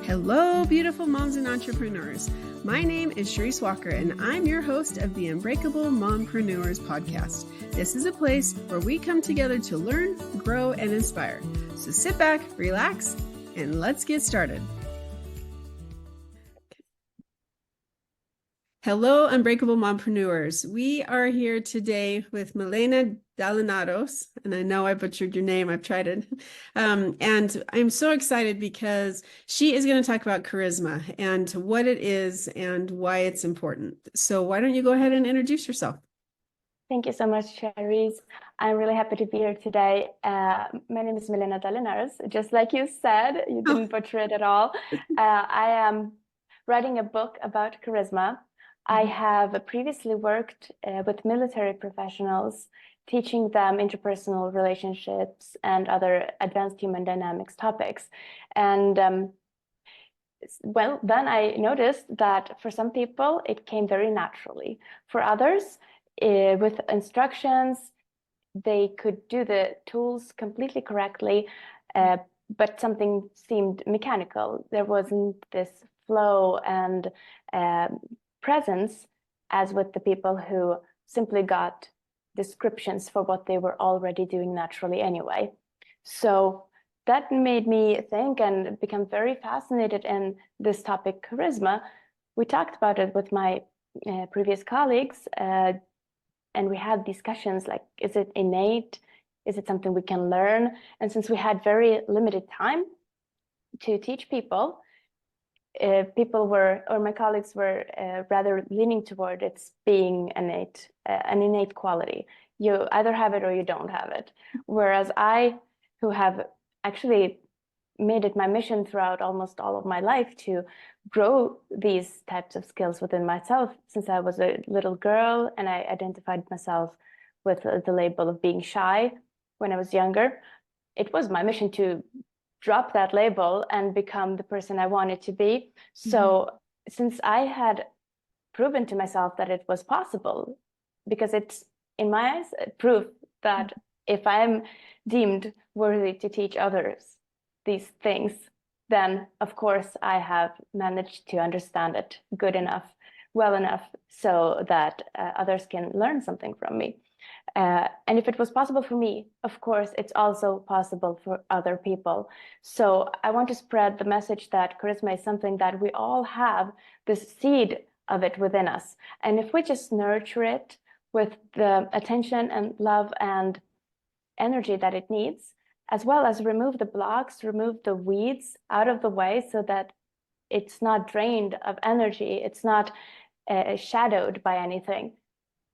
Hello, beautiful moms and entrepreneurs. My name is Charisse Walker, and I'm your host of the Unbreakable Mompreneurs podcast. This is a place where we come together to learn, grow, and inspire. So sit back, relax, and let's get started. Hello, Unbreakable Mompreneurs. We are here today with Milena Dalinaros, and I know I butchered your name. I've tried it. And I'm so excited because she is going to talk about charisma and what it is and why it's important. So why don't you go ahead and introduce yourself? Thank you so much, Charisse. I'm really happy to be here today. My name is Milena Dalinaros. Just like you said, you didn't butcher it at all. I am writing a book about charisma. I have previously worked with military professionals, teaching them interpersonal relationships and other advanced human dynamics topics. And well, then I noticed that for some people, it came very naturally. For others, with instructions, they could do the tools completely correctly, but something seemed mechanical. There wasn't this flow and presence as with the people who simply got descriptions for what they were already doing naturally anyway. So that made me think and become very fascinated in this topic, charisma. We talked about it with my previous colleagues, and we had discussions like, is it innate? Is it something we can learn? And since we had very limited time to teach people, my colleagues were rather leaning toward it's being an innate quality. You either have it or you don't have it. Whereas I, who have actually made it my mission throughout almost all of my life to grow these types of skills within myself since I was a little girl, and I identified myself with the label of being shy when I was younger. It was my mission to drop that label and become the person I wanted to be. So since I had proven to myself that it was possible, because it's, in my eyes, proof that if I'm deemed worthy to teach others these things, then of course I have managed to understand it good enough, well enough, so that others can learn something from me. And if it was possible for me, of course, it's also possible for other people. So I want to spread the message that charisma is something that we all have, this seed of it within us. And if we just nurture it with the attention and love and energy that it needs, as well as remove the blocks, remove the weeds out of the way so that it's not drained of energy, it's not shadowed by anything,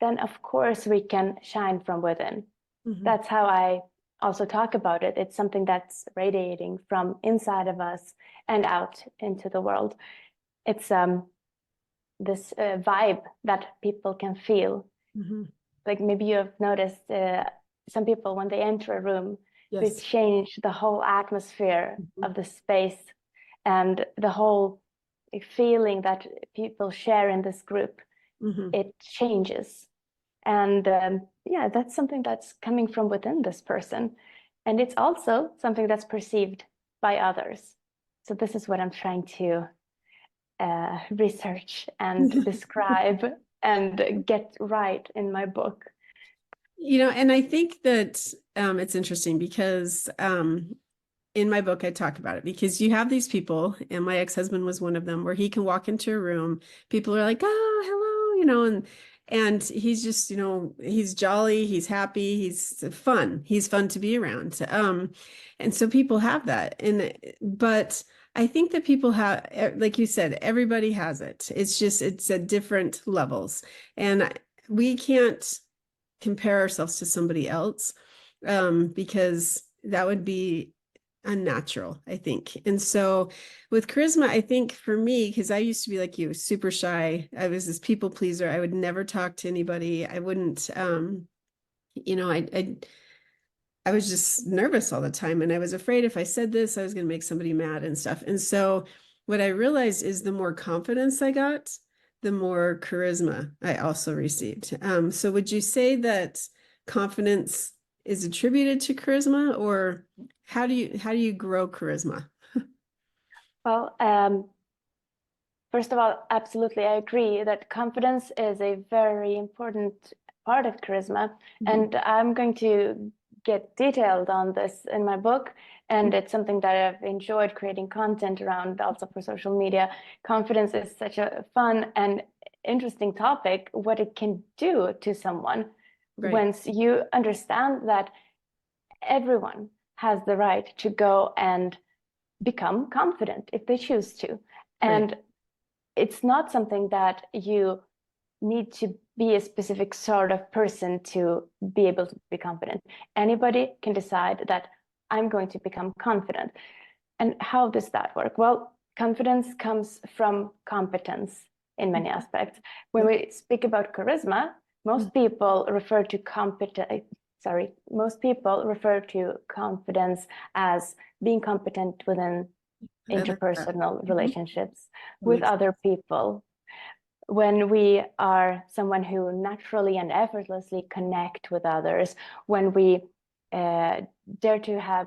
then of course we can shine from within. That's how I also talk about it. It's something that's radiating from inside of us and out into the world. It's this vibe that people can feel. Like maybe you have noticed some people, when they enter a room, they change the whole atmosphere of the space and the whole feeling that people share in this group. It changes. And yeah, that's something that's coming from within this person. And it's also something that's perceived by others. So this is what I'm trying to research and describe and get right in my book. You know, and I think that it's interesting because in my book, I talk about it because you have these people, and my ex-husband was one of them, where he can walk into a room, people are like, oh, hello, you know, and he's just, you know, he's jolly, he's happy, he's fun to be around. And so people have that. But I think that people have, like you said, everybody has it. It's at different levels. And we can't compare ourselves to somebody else because that would be unnatural, I think. And so with charisma, I think for me, because I used to be like you, super shy. I was this people pleaser. I would never talk to anybody. I wouldn't, you know, I was just nervous all the time. And I was afraid if I said this, I was going to make somebody mad and stuff. And so what I realized is the more confidence I got, the more charisma I also received. So would you say that confidence is attributed to charisma, or how do you grow charisma? Well, first of all, absolutely, I agree that confidence is a very important part of charisma. And I'm going to get detailed on this in my book. And it's something that I've enjoyed creating content around also for social media. Confidence is such a fun and interesting topic, what it can do to someone once you understand that everyone has the right to go and become confident if they choose to. And it's not something that you need to be a specific sort of person to be able to be confident. Anybody can decide that I'm going to become confident. And how does that work? Well, confidence comes from competence in many aspects. When we speak about charisma, most people refer to confidence as being competent within interpersonal relationships with other people. When we are someone who naturally and effortlessly connect with others, when we dare to have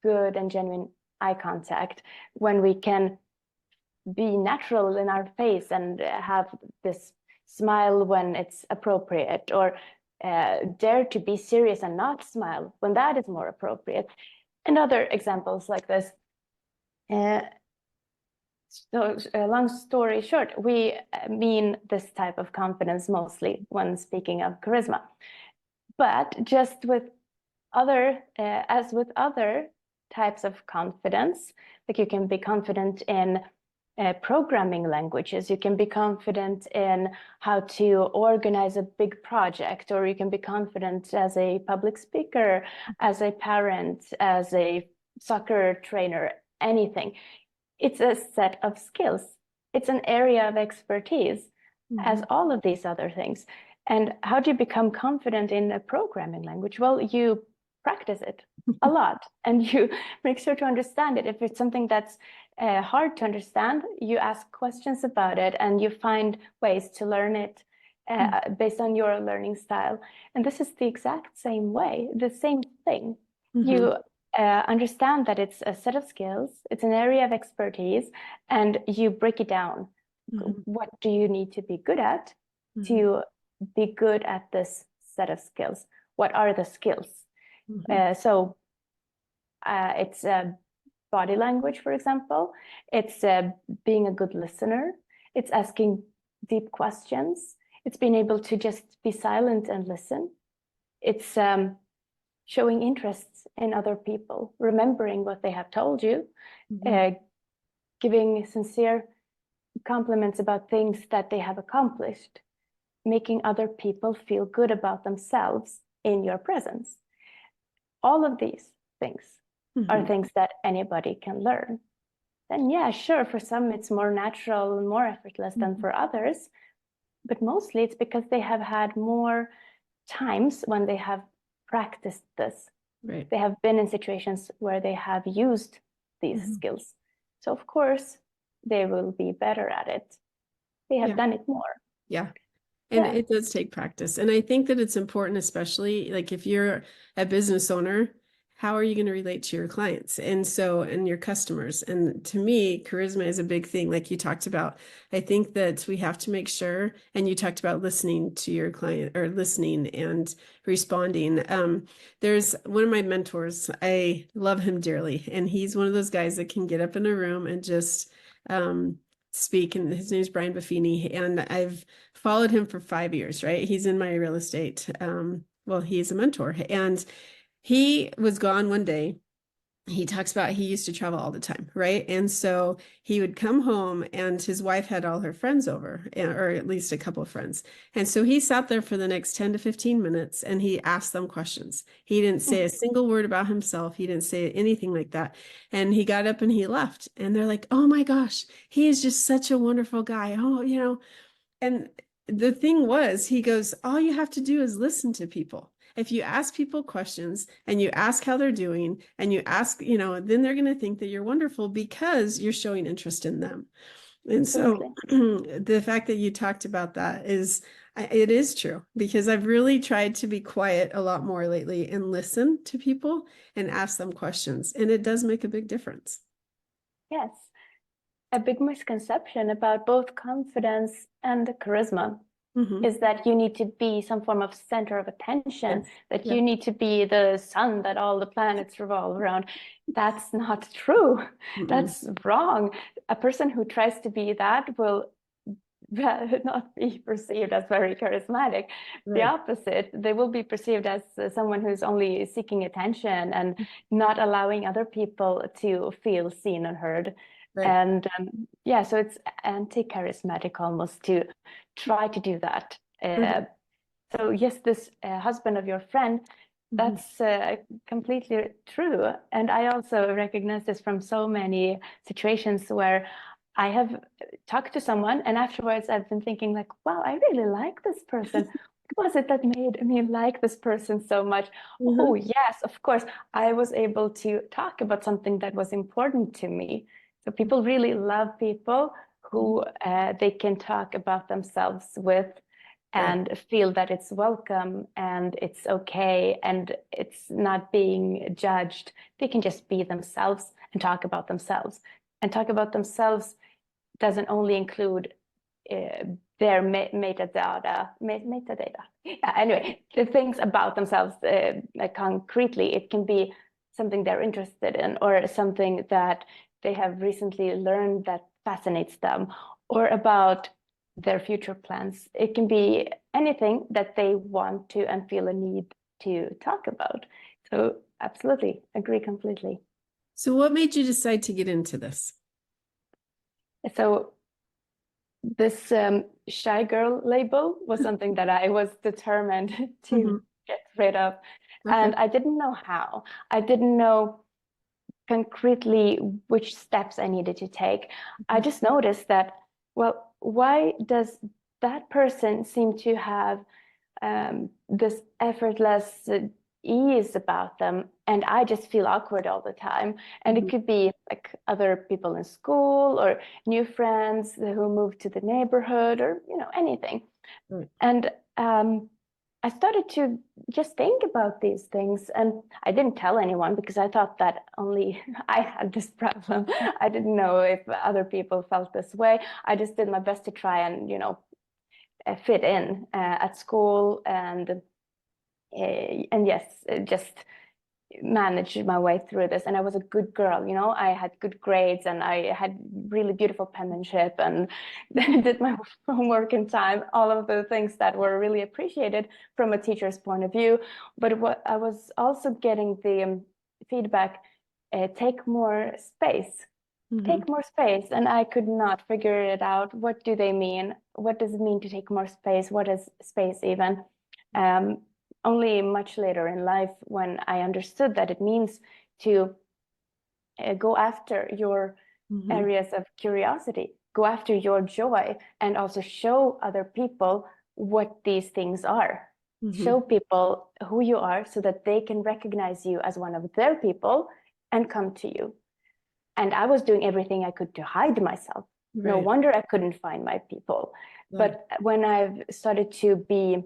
good and genuine eye contact, when we can be natural in our face and have this smile when it's appropriate, or dare to be serious and not smile when that is more appropriate, and other examples like this. So long story short, we mean this type of confidence mostly when speaking of charisma. But just with as with other types of confidence, like you can be confident in programming languages, you can be confident in how to organize a big project, or you can be confident as a public speaker, as a parent, as a soccer trainer, anything. It's a set of skills. It's an area of expertise, as all of these other things. And how do you become confident in a programming language? Well, you practice it a lot, and you make sure to understand it. If it's something that's hard to understand, you ask questions about it, and you find ways to learn it based on your learning style. And this is the exact same way, the same thing. You understand that it's a set of skills, it's an area of expertise, and you break it down. What do you need to be good at to be good at this set of skills? What are the skills? So it's body language, for example. It's being a good listener. It's asking deep questions. It's being able to just be silent and listen. It's showing interests in other people, remembering what they have told you, giving sincere compliments about things that they have accomplished, making other people feel good about themselves in your presence. All of these things are things that anybody can learn. And yeah, sure, for some it's more natural and more effortless than for others, but mostly it's because they have had more times when they have practiced this. They have been in situations where they have used these skills. So of course, they will be better at it. They have done it more. And it does take practice. And I think that it's important, especially like if you're a business owner, how are you going to relate to your clients and your customers? And to me, charisma is a big thing, like you talked about. I think that we have to make sure, and you talked about listening to your client, or listening and responding. There's one of my mentors, I love him dearly, and he's one of those guys that can get up in a room and just speak, and his name is Brian Buffini, and I've followed him for 5 years, right? He's in my real estate. He's a mentor, and he was gone one day. He talks about he used to travel all the time, right? And so he would come home, and his wife had all her friends over, or at least a couple of friends. And so he sat there for the next 10 to 15 minutes, and he asked them questions. He didn't say a single word about himself. He didn't say anything like that. And he got up and he left. And they're like, oh my gosh, he is just such a wonderful guy. Oh. And the thing was, he goes, all you have to do is listen to people. If you ask people questions and you ask how they're doing, and you ask, then they're going to think that you're wonderful because you're showing interest in them. And so the fact that you talked about that it is true, because I've really tried to be quiet a lot more lately and listen to people and ask them questions. And it does make a big difference. Yes. a big misconception about both confidence and charisma Mhm. is that you need to be some form of center of attention, Yes. that Yeah. you need to be the sun that all the planets revolve around. That's not true. Mm-mm. That's wrong. A person who tries to be that will not be perceived as very charismatic. The Right. opposite, they will be perceived as someone who's only seeking attention and not allowing other people to feel seen and heard. Right. And yeah, so it's anti-charismatic almost to try to do that. Mhm. So yes, this husband of your friend, Mhm. that's completely true. And I also recognize this from so many situations where I have talked to someone and afterwards I've been thinking like, wow, I really like this person. What was it that made me like this person so much? Mhm. Oh, yes, of course. I was able to talk about something that was important to me. So people really love people who they can talk about themselves with Right. and feel that it's welcome and it's okay and it's not being judged. They can just be themselves and talk about themselves. And talk about themselves doesn't only include their metadata. Yeah, anyway, the things about themselves like concretely. It can be something they're interested in or something that they have recently learned that fascinates them or about their future plans. It can be anything that they want to and feel a need to talk about. So absolutely agree completely. So what made you decide to get into this? So this shy girl label was something that I was determined to Mhm. get rid of. Okay. And I didn't know how. I didn't know concretely which steps I needed to take. I just noticed that, well, why does that person seem to have this effortless ease about them, and I just feel awkward all the time? And it Mhm. could be like other people in school or new friends who move to the neighborhood or anything. Right. And I started to just think about these things, and I didn't tell anyone because I thought that only I had this problem. I didn't know if other people felt this way. I just did my best to try and fit in at school and yes, just manage my way through this. And I was a good girl, I had good grades and I had really beautiful penmanship and did my homework in time, all of the things that were really appreciated from a teacher's point of view. But what I was also getting the feedback, take more space. Mhm. Take more space, and I could not figure it out. What do they mean? What does it mean to take more space? What is space even? Um, Only much later in life when I understood that it means to go after your Mhm. areas of curiosity, go after your joy, and also show other people what these things are. Mhm. Show people who you are so that they can recognize you as one of their people and come to you. And I was doing everything I could to hide myself. No Right. wonder I couldn't find my people. Yeah. But when I've started to be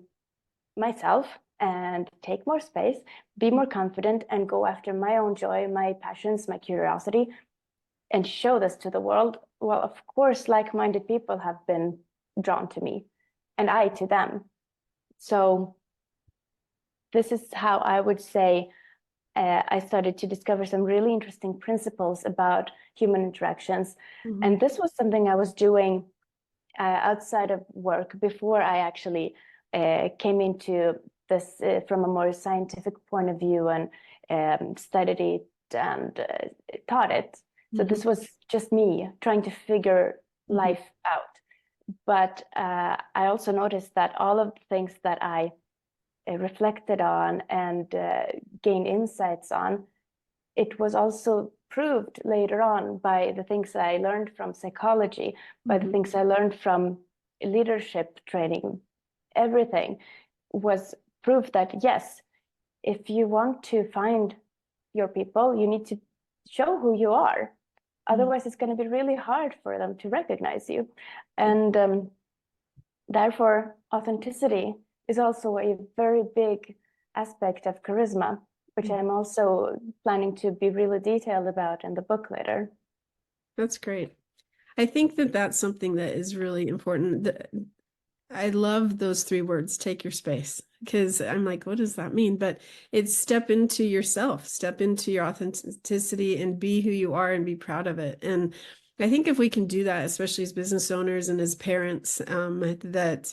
myself and take more space, be more confident, and go after my own joy, my passions, my curiosity, and show this to the world, well, of course, like-minded people have been drawn to me and I to them. So this is how I would say I started to discover some really interesting principles about human interactions. Mhm. And this was something I was doing outside of work before I actually came into this from a more scientific point of view and studied it and taught it. So Mhm. this was just me trying to figure Mhm. life out. But I also noticed that all of the things that I reflected on and gained insights on, it was also proved later on by the things that I learned from psychology, by the Mhm. things I learned from leadership training. Everything was proof that yes, if you want to find your people, you need to show who you are. Otherwise, it's going to be really hard for them to recognize you. And therefore, authenticity is also a very big aspect of charisma, which I'm also planning to be really detailed about in the book later. That's great. I think that that's something that is really important. I love those 3 words, take your space, because I'm like, what does that mean? But it's step into yourself, step into your authenticity and be who you are and be proud of it. And I think if we can do that, especially as business owners and as parents, that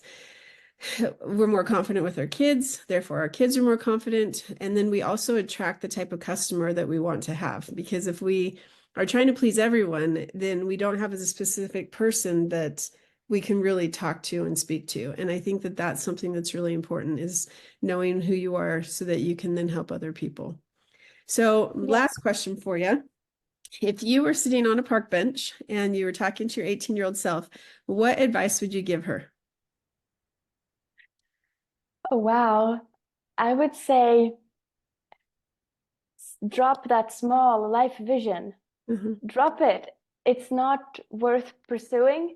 we're more confident with our kids, therefore our kids are more confident. And then we also attract the type of customer that we want to have, because if we are trying to please everyone, then we don't have a specific person that we can really talk to and speak to. And I think that that's something that's really important, is knowing who you are so that you can then help other people. So last question for you. If you were sitting on a park bench and you were talking to your 18-year-old self, what advice would you give her? Oh, wow. I would say drop that small life vision. Drop it. It's not worth pursuing.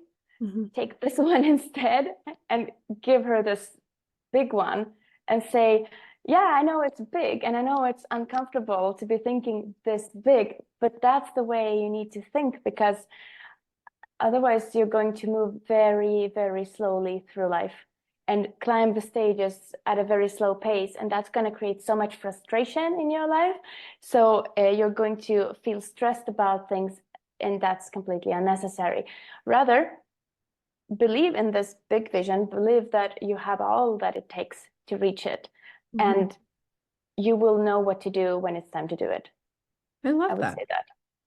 Take this one instead and give her this big one and say, yeah, I know it's big and I know it's uncomfortable to be thinking this big, but that's the way you need to think, because otherwise you're going to move very, very slowly through life and climb the stages at a very slow pace. And that's going to create so much frustration in your life. So you're going to feel stressed about things, and that's completely unnecessary. Rather, believe in this big vision, believe that you have all that it takes to reach it. And you will know what to do when it's time to do it. I love I would that. say that.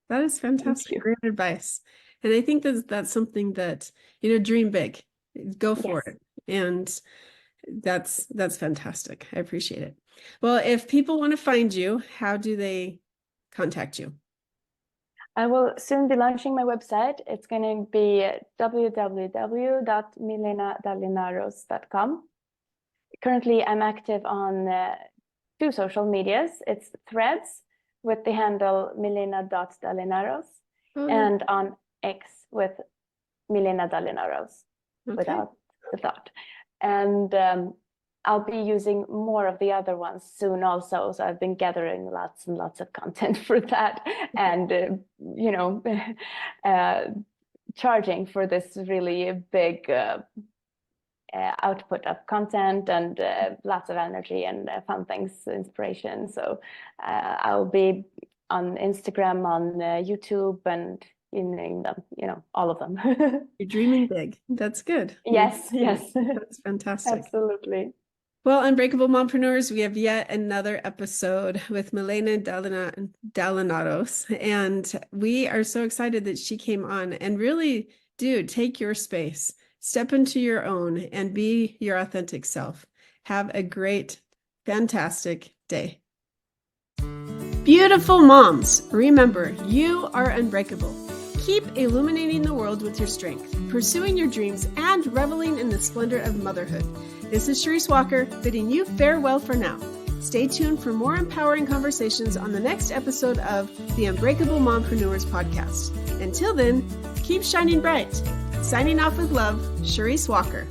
That is fantastic. Great advice. And I think that's something that, dream big, go for it. And that's fantastic. I appreciate it. Well, if people want to find you, how do they contact you? I will soon be launching my website. It's going to be www.milenadalinaros.com. Currently, I'm active on 2 social medias. It's Threads with the handle milena.dalinaros, and on X with Milena Dalinaros, without the dot. And I'll be using more of the other ones soon also. So I've been gathering lots and lots of content for that, and charging for this really big output of content, and lots of energy and fun things, inspiration. So I'll be on Instagram, on YouTube, and you name them, all of them. You're dreaming big. That's good. Yes. That's fantastic. Absolutely. Well, Unbreakable Mompreneurs, we have yet another episode with Milena Dalinaros, and we are so excited that she came on. And really, take your space, step into your own, and be your authentic self. Have a great, fantastic day. Beautiful moms, remember, you are unbreakable. Keep illuminating the world with your strength, pursuing your dreams, and reveling in the splendor of motherhood. This is Charisse Walker, bidding you farewell for now. Stay tuned for more empowering conversations on the next episode of the Unbreakable Mompreneurs podcast. Until then, keep shining bright. Signing off with love, Charisse Walker.